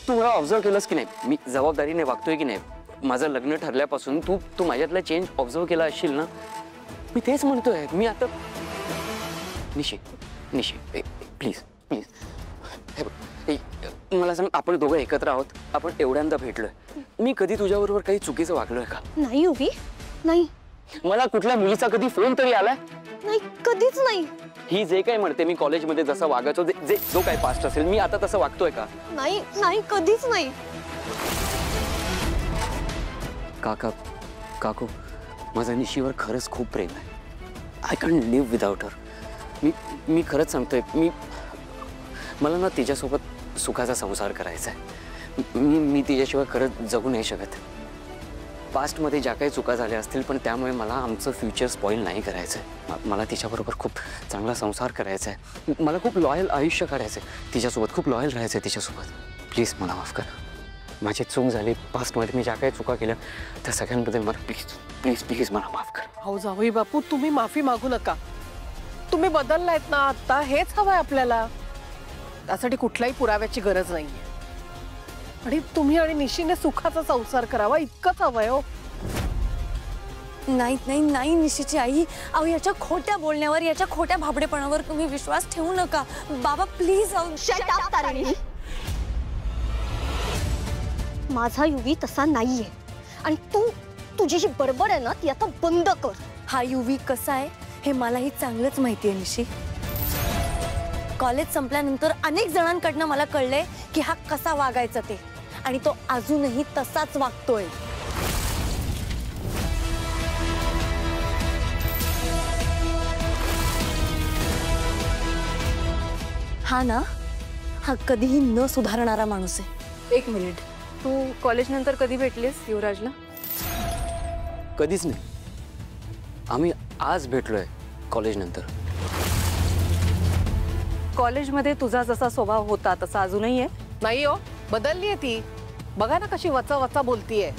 तू मला ऑब्झर्व केलंस की नाही, मी जबाबदारीने वागतोय की नाही? माझं लग्न ठरल्यापासून तू माझ्यातला चेंज ऑब्झर्व केला असशील ना? मी तेच म्हणतोय. मी आता निशी प्लीज प्लीज हे बघ, मला सांग, आपण दोघं एकत्र आहोत, आपण एवढ्यांदा भेटलोय, मी कधी तुझ्याबरोबर काही चुकीचं वागलोय का? नाही युवी, नाही. मला कुठल्या मुलीचा कधी फोन तरी आलाय? नाही, कधीच नाही. ही जे काही म्हणते मी कॉलेजमध्ये जसं वागायचो, जो काही पास्ट असेल, मी आता तसं वागतोय का? नाही नाही, कधीच नाही. काकू, माझं निशीवर खरंच खूप प्रेम आहे. I can't live without her. मी खरंच सांगतोय, मला ना तिच्यासोबत सुखाचा संसार करायचा आहे. मी तिच्याशिवाय खरंच जगू नाही शकत. पास्टमध्ये ज्या काही चुका झाल्या असतील, पण त्यामुळे मला आमचं फ्युचर स्पॉईल नाही करायचं आहे. मला तिच्याबरोबर खूप चांगला संसार करायचा आहे. मला खूप लॉयल आयुष्य काढायचं आहे तिच्यासोबत, खूप लॉयल राहायचं आहे तिच्यासोबत. प्लीज मला माफ कर. माझी चूक झाली, पास्टमध्ये मी ज्या काही चुका केल्या त्या सगळ्यांबद्दल मला प्लीज मला माफ कर. हो जावई बापू, तुम्ही माफी मागू नका. तुम्ही बदललायत ना आता, हेच हवंय आपल्याला. त्यासाठी कुठल्याही पुराव्याची गरज नाहीये. आणि तुम्ही आणि निशीने सुखाचा संसार करावा इतकंच हवंय. हो नाही नाही नाही निशीची आई, अहो याच्या खोट्या बोलण्यावर, याच्या खोट्या भाबडेपणावर तुम्ही विश्वास ठेवू नका. बाबा प्लीज. Shut up Tarini. माझा युवी तसा नाहीये, आणि तुझी जी बडबड आहे ना ती आता बंद कर. हा युवी कसा आहे हे मलाही चांगलंच माहिती आहे निशी. कॉलेज संपल्यानंतर अनेक जणांकडनं मला कळलंय की हा कसा वागायचा ते, आणि तो अजूनही तसाच वागतोय. हा कधीही न सुधारणारा माणूस आहे. एक मिनिट, तू कॉलेज नंतर कधी भेटलीस युवराजला? कधीच नाही. आम्ही आज भेटलोय कॉलेज नंतर. कॉलेजमध्ये तुझा जसा स्वभाव होता तसा अजूनही आहे? नाही हो, बदललीये ती. बघा ना कशी वचा वचा बोलतीये.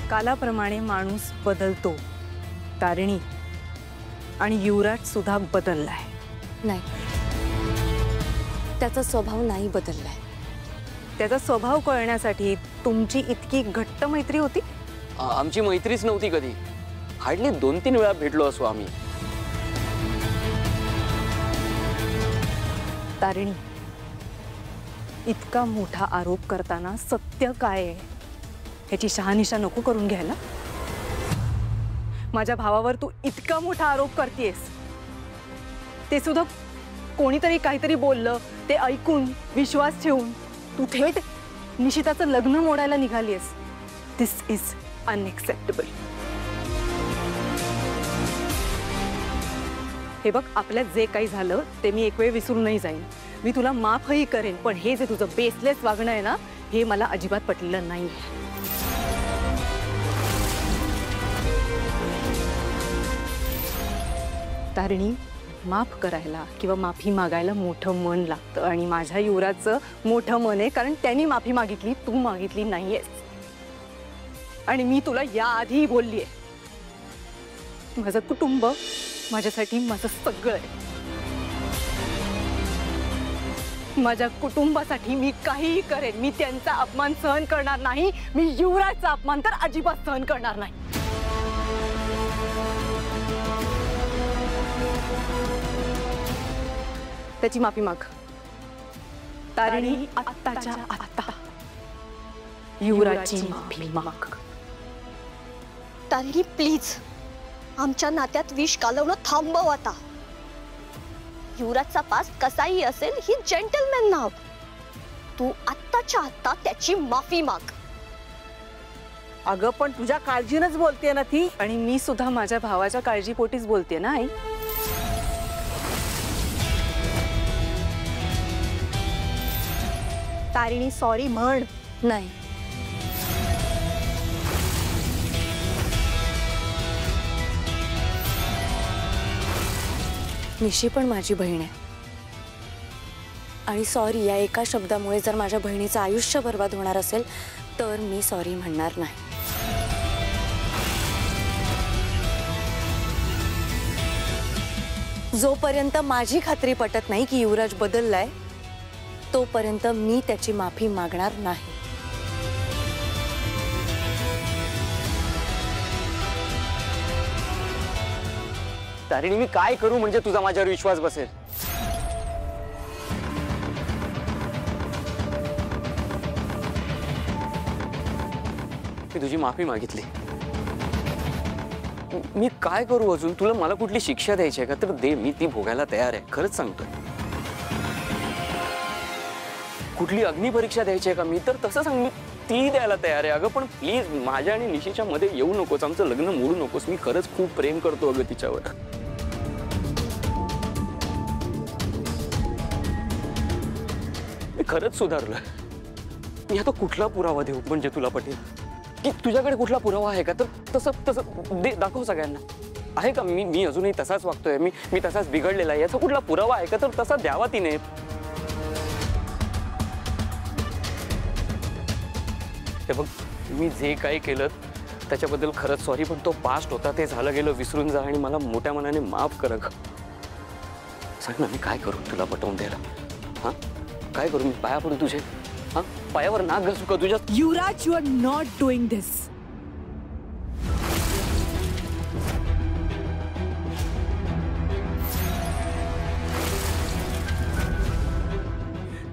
कालाप्रमाणे माणूस बदलतो तारिणी, आणि युवराज सुद्धा बदललाय. नाही, त्याचा स्वभाव नाही बदललाय. त्याचा स्वभाव कळण्यासाठी तुमची इतकी घट्ट मैत्री होती? आमची मैत्रीच नव्हती कधी. हार्डली 2-3 वेळा भेटलो असो आम्ही. तारिणी, इतका मोठा आरोप करताना सत्य काय आहे ह्याची शहानिशा नको करून घ्यायला. माझ्या भावावर तू इतका मोठा आरोप करतेस, ते सुद्धा कोणीतरी काहीतरी बोललं ते ऐकून विश्वास ठेवून तू थेट निशिताचं लग्न मोडायला निघालीस. दिस इज अनएक्सेप्टेबल. हे बघ, आपल्यात जे काही झालं ते मी एक वेळ विसरून नाही जाईन. मी तुला माफही करेन, पण हे जे तुझं बेसलेस वागणं आहे ना, हे मला अजिबात पटलेलं नाही. तारिणी, माफ करायला किंवा माफी मागायला मोठं मन लागतं, आणि माझ्या युवराजचं मोठं मन आहे, कारण त्यांनी माफी मागितली, तू मागितली नाहीयेस. आणि मी तुला याआधी बोललीये, माझं कुटुंब माझ्यासाठी माझं सगळं आहे. माझ्या कुटुंबासाठी मी काहीही करेन. मी त्यांचा अपमान सहन करणार नाही. मी युवराजचा अपमान तर अजिबात सहन करणार नाही. त्याची माफी माग तारिणी. आत्ताच्या आत्ता युवराजची माफी माग. तारिणी प्लीज, आमच्या नात्यात विष कालवणं थांबव आता. युवराजचा पास्ट कसाही असेल, ही जेंटलमॅन नाव. तू आत्ताच्या आत्ता त्याची माफी माग. अगं पण तुझ्या काळजीनच बोलतेय ना ती. आणि मी सुद्धा माझ्या भावाच्या काळजीपोटीच बोलते ना आई. तारिणी सॉरी म्हण. नाही, निशी पण माझी बहीण आहे, आणि सॉरी या एका शब्दामुळे जर माझ्या बहिणीचं आयुष्य बर्बाद होणार असेल तर मी सॉरी म्हणणार नाही. जोपर्यंत माझी खात्री पटत नाही की युवराज बदललाय तोपर्यंत मी त्याची माफी मागणार नाही. तारिणी, मी काय करू म्हणजे तुझा माझ्यावर विश्वास बसेल? मी तुझी माफी मागितली. मी काय करू अजून? तुला मला कुठली शिक्षा द्यायची आहे का? तर दे, मी ती भोगायला तयार आहे. खरंच सांगतोय. कुठली अग्निपरीक्षा द्यायची आहे का? मी तर तसं सांग, मी ती द्यायला तयार आहे. अगं पण प्लीज माझ्या आणि निशीच्या मध्ये येऊ नकोस. आमचं लग्न मोडू नकोस. मी खरंच खूप प्रेम करतो अगं तिच्यावर. मी खरंच सुधारलोय. मी आता कुठला पुरावा देऊ म्हणजे तुला पटेल? की तुझ्याकडे कुठला पुरावा आहे का? तर तसं तसं दे, दाखव सगळ्यांना. आहे का मी अजूनही तसाच वागतोय? मी तसाच बिघडलेला आहे? याचा कुठला पुरावा आहे का? तर तसा द्यावा तिने. हे बघ, मी जे काही केलं त्याच्याबद्दल खरंच सॉरी, पण तो पास्ट होता, ते झालं गेलं, विसरून जा आणि मला मोठ्या मनाने माफ कर. सांग ना, मी काय करू तुला पटवून द्यायला? हा, काय करू? मी पाया पडू तुझे? हा, पायावर नाक घासू का तुझ्या? युवराज, यू आर नॉट डुइंग दिस.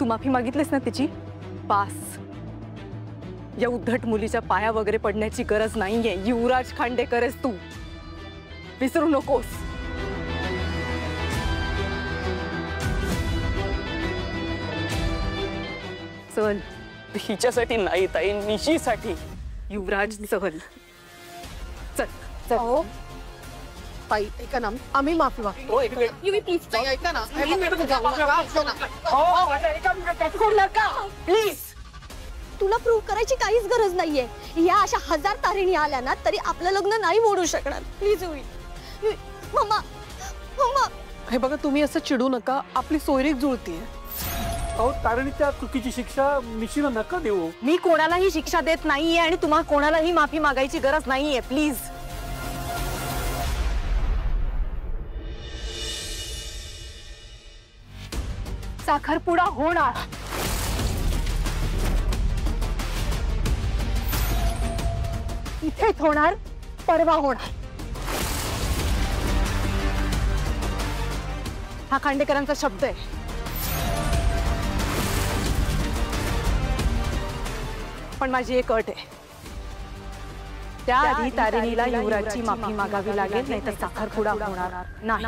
तू माफी मागितलीस ना तिची? पास. या उद्धट मुलीच्या पाया वगैरे पडण्याची गरज नाहीये. युवराज खांडेकरच तू, विसरू नकोस. चल. हिच्यासाठी नाही ताई, निशीसाठी. युवराज चल. चल चल. हो ताई, ऐका ना, आम्ही माफी मागतो. हो, एक वेळ. युवी प्लीज ऐका ना. प्लीज, तुला प्रूव्ह करायची काहीच गरज नाहीये. या अशा 1000 तारिणी आल्या ना तरी आपलं लग्न नाही मोडू शकणार. प्लीज युवी. मम्मा, मम्मा. हे बघा, तुम्ही असं चिडू नका. आपली सोयरीक जुळतीये. अहो तारिणीच्या चुकीची शिक्षा निशीला नका देऊ. मी कोणालाही शिक्षा देत नाहीये आणि तुम्हाला कोणालाही माफी मागायची गरज नाहीये. प्लीज. साखरपुडा होणार. इथेच होणार, परवा होणार. हा खांडेकरांचा शब्द आहे. पण माझी एक अट आहे. त्याआधी तारिणीला युवराजची माफी मागावी लागेल, नाही तर साखरपुडा होणार नाही.